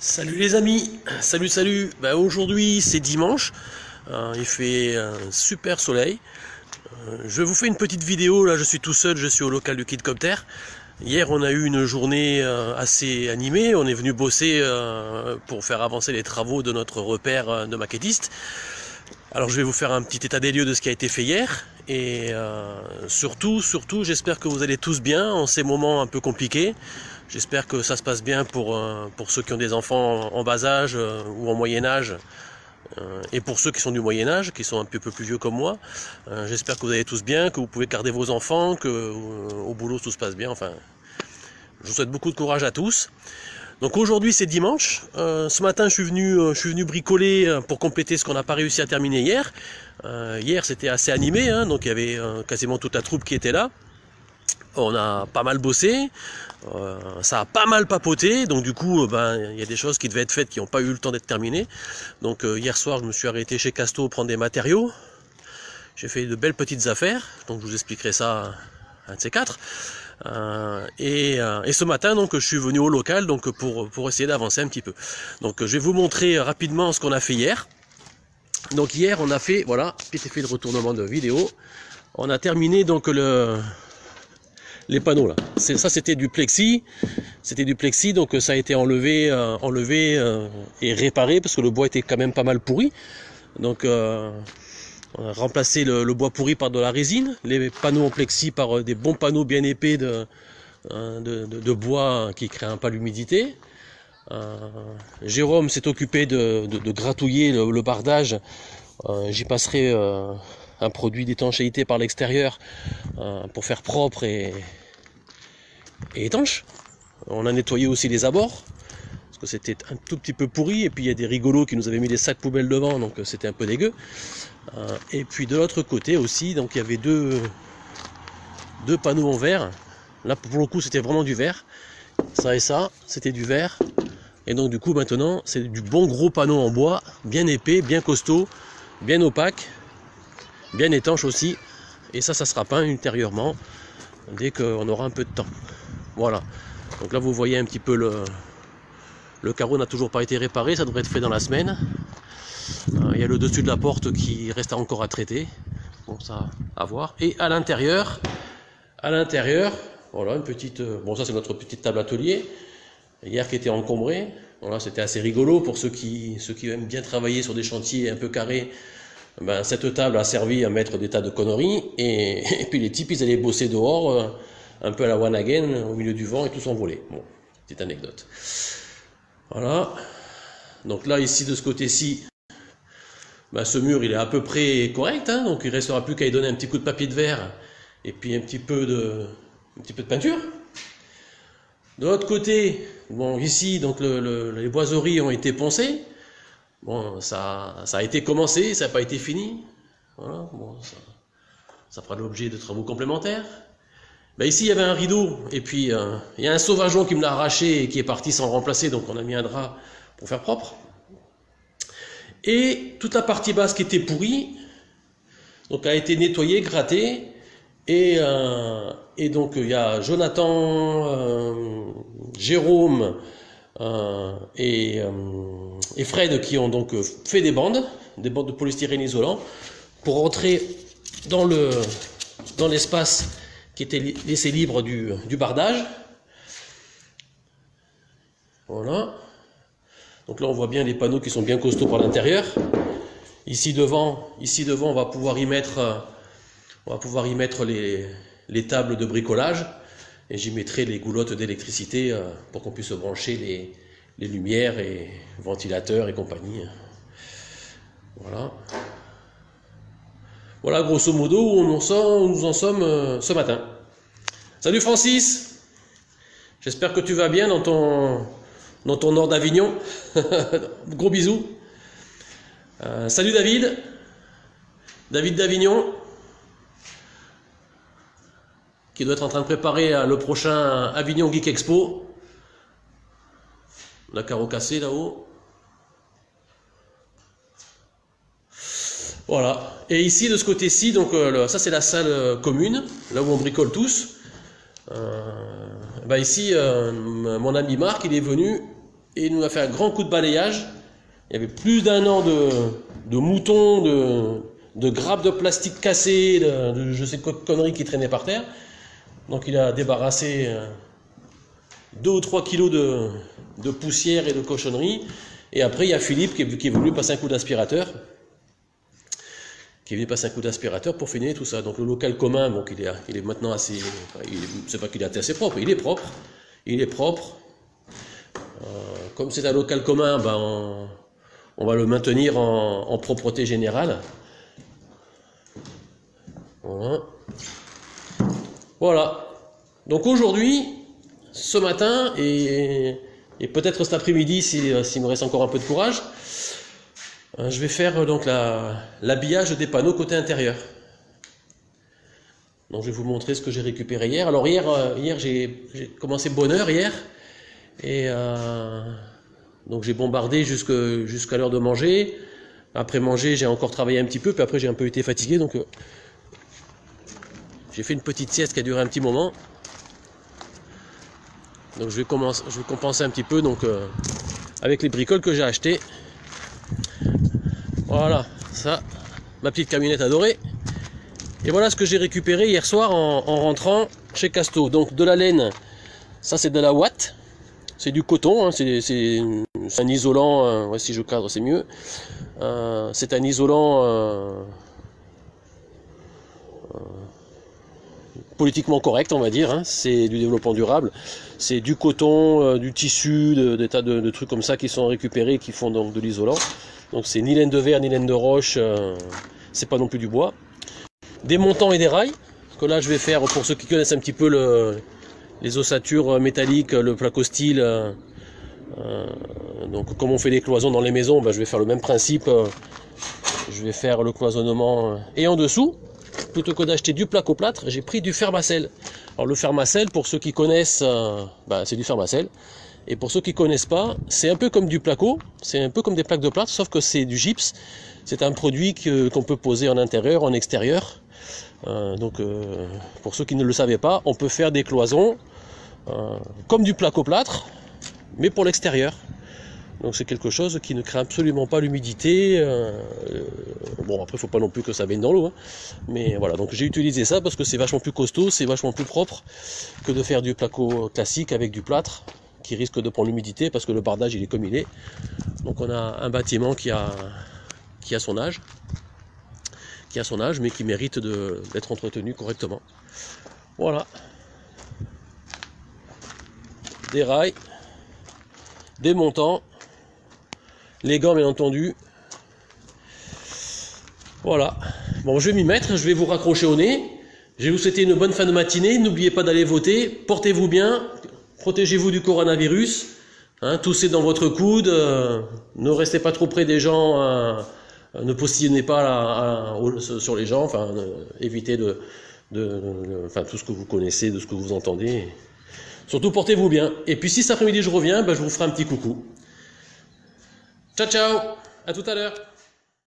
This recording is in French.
Salut les amis, salut. Aujourd'hui c'est dimanche, il fait un super soleil. Je vous fais une petite vidéo, là je suis tout seul, je suis au local du Kidcopter. Hier on a eu une journée assez animée, on est venu bosser pour faire avancer les travaux de notre repère de maquettiste. Alors je vais vous faire un petit état des lieux de ce qui a été fait hier. Et surtout, j'espère que vous allez tous bien en ces moments un peu compliqués. J'espère que ça se passe bien pour ceux qui ont des enfants en bas âge ou en moyen âge. Et pour ceux qui sont du moyen âge, qui sont un peu plus vieux comme moi. J'espère que vous allez tous bien, que vous pouvez garder vos enfants, que au boulot tout se passe bien. Enfin, je vous souhaite beaucoup de courage à tous. Donc aujourd'hui c'est dimanche, ce matin je suis venu bricoler pour compléter ce qu'on n'a pas réussi à terminer hier. Hier c'était assez animé, hein, donc il y avait quasiment toute la troupe qui était là. On a pas mal bossé, ça a pas mal papoté, donc du coup il y a des choses qui devaient être faites qui n'ont pas eu le temps d'être terminées. Donc hier soir je me suis arrêté chez Casto prendre des matériaux. J'ai fait de belles petites affaires, donc je vous expliquerai ça un de ces quatre. Et ce matin donc je suis venu au local donc pour essayer d'avancer un petit peu. Donc je vais vous montrer rapidement ce qu'on a fait hier. Donc hier on a fait, voilà, j'ai fait le retournement de vidéo. On a terminé donc les panneaux là. Ça c'était du plexi, donc ça a été enlevé et réparé parce que le bois était quand même pas mal pourri. Donc on a remplacé le bois pourri par de la résine, les panneaux en plexi par des bons panneaux bien épais de bois qui ne créent pas l'humidité. Jérôme s'est occupé de gratouiller le bardage. J'y passerai un produit d'étanchéité par l'extérieur pour faire propre et étanche. On a nettoyé aussi les abords parce que c'était un tout petit peu pourri, et puis il y a des rigolos qui nous avaient mis des sacs poubelles devant, donc c'était un peu dégueu. Et puis de l'autre côté aussi, donc il y avait deux panneaux en verre. Là pour le coup c'était vraiment du verre, ça et ça c'était du verre, et donc du coup maintenant c'est du bon gros panneau en bois, bien épais, bien costaud, bien opaque, bien étanche aussi, et ça sera peint ultérieurement dès qu'on aura un peu de temps. Voilà, donc là vous voyez un petit peu le carreau n'a toujours pas été réparé, ça devrait être fait dans la semaine. Il y a le dessus de la porte qui reste encore à traiter, bon ça à voir. Et à l'intérieur, voilà une petite, bon ça c'est notre petite table atelier hier qui était encombrée. Voilà, c'était assez rigolo pour ceux qui aiment bien travailler sur des chantiers un peu carrés. Cette table a servi à mettre des tas de conneries, et puis les types ils allaient bosser dehors un peu à la one again au milieu du vent et tout s'envoler. Bon, petite anecdote. Voilà, donc là ici de ce côté-ci, ce mur il est à peu près correct, hein, donc il ne restera plus qu'à y donner un petit coup de papier de verre et puis un petit peu de peinture. De l'autre côté, bon ici donc les boiseries ont été poncées. Bon ça a été commencé, ça n'a pas été fini. Voilà, bon ça fera l'objet de travaux complémentaires. Ici il y avait un rideau, et puis il y a un sauvageon qui me l'a arraché et qui est parti sans remplacer, donc on a mis un drap pour faire propre. Et toute la partie basse qui était pourrie donc a été nettoyée, grattée, et donc il y a Jonathan, Jérôme et Fred qui ont donc fait des bandes de polystyrène isolant pour entrer dans l'espace qui était laissé libre du bardage. Voilà. Donc là on voit bien les panneaux qui sont bien costauds par l'intérieur. Ici devant on va pouvoir y mettre les tables de bricolage, et j'y mettrai les goulottes d'électricité pour qu'on puisse brancher les lumières et ventilateurs et compagnie. Voilà. Voilà grosso modo où nous en sommes ce matin. Salut Francis, j'espère que tu vas bien dans ton nord d'Avignon. Gros bisous. Salut David d'Avignon, qui doit être en train de préparer le prochain Avignon Geek Expo. La carreau cassé là-haut. Voilà, et ici de ce côté-ci, donc ça c'est la salle commune, là où on bricole tous. Ici, mon ami Marc, il est venu et il nous a fait un grand coup de balayage. Il y avait plus d'1 an de moutons, de grappes de plastique cassées, de je sais quoi de conneries qui traînaient par terre. Donc il a débarrassé 2 ou 3 kilos de poussière et de cochonneries. Et après il y a Philippe qui est venu passer un coup d'aspirateur. Qui est venu passer un coup d'aspirateur pour finir tout ça. Donc le local commun, donc il est maintenant assez... c'est pas qu'il est assez propre, il est propre. Il est propre. Comme c'est un local commun, ben on va le maintenir en propreté générale. Voilà. Donc aujourd'hui, ce matin, et peut-être cet après-midi, s'il me reste encore un peu de courage, je vais faire donc l'habillage des panneaux côté intérieur. Donc je vais vous montrer ce que j'ai récupéré hier. Alors hier j'ai commencé bonne heure hier. Et donc j'ai bombardé jusqu'à l'heure de manger. Après manger, j'ai encore travaillé un petit peu, puis après j'ai un peu été fatigué, donc j'ai fait une petite sieste qui a duré un petit moment. Donc je vais compenser un petit peu donc avec les bricoles que j'ai achetées. Voilà, ça, ma petite camionnette adorée. Et voilà ce que j'ai récupéré hier soir en rentrant chez Casto. Donc de la laine, ça c'est de la ouate. C'est du coton, hein, c'est un isolant, ouais, si je cadre c'est mieux. C'est un isolant politiquement correct, on va dire, hein. C'est du développement durable. C'est du coton, du tissu, des tas de trucs comme ça qui sont récupérés, qui font donc de l'isolant. Donc c'est ni laine de verre, ni laine de roche, c'est pas non plus du bois. Des montants et des rails, que là je vais faire, pour ceux qui connaissent un petit peu les ossatures métalliques, le placo style, donc comme on fait les cloisons dans les maisons, ben, je vais faire le même principe, je vais faire le cloisonnement, et en dessous, plutôt que d'acheter du placo-plâtre, j'ai pris du Fermacell. Alors le Fermacell, pour ceux qui connaissent, ben, c'est du Fermacell, et pour ceux qui connaissent pas, c'est un peu comme du placo, c'est un peu comme des plaques de plâtre, sauf que c'est du gypse. C'est un produit qu'on peut poser en intérieur, en extérieur. Donc pour ceux qui ne le savaient pas, on peut faire des cloisons comme du placo-plâtre, mais pour l'extérieur. Donc c'est quelque chose qui ne craint absolument pas l'humidité. Bon après il ne faut pas non plus que ça baigne dans l'eau, hein. Mais voilà, donc j'ai utilisé ça parce que c'est vachement plus costaud, c'est vachement plus propre que de faire du placo classique avec du plâtre qui risque de prendre l'humidité parce que le bardage il est comme il est. Donc on a un bâtiment qui a son âge, mais qui mérite d'être entretenu correctement. Voilà. Des rails, des montants, les gants bien entendu. Voilà. Bon, je vais m'y mettre, je vais vous raccrocher au nez. Je vais vous souhaiter une bonne fin de matinée. N'oubliez pas d'aller voter. Portez-vous bien. Protégez-vous du coronavirus. Hein, toussez dans votre coude. Ne restez pas trop près des gens. Ne postillonnez pas sur les gens. Enfin, évitez enfin, tout ce que vous connaissez, de ce que vous entendez. Surtout, portez-vous bien. Et puis, si cet après-midi je reviens, ben, je vous ferai un petit coucou. Ciao, ciao. À tout à l'heure.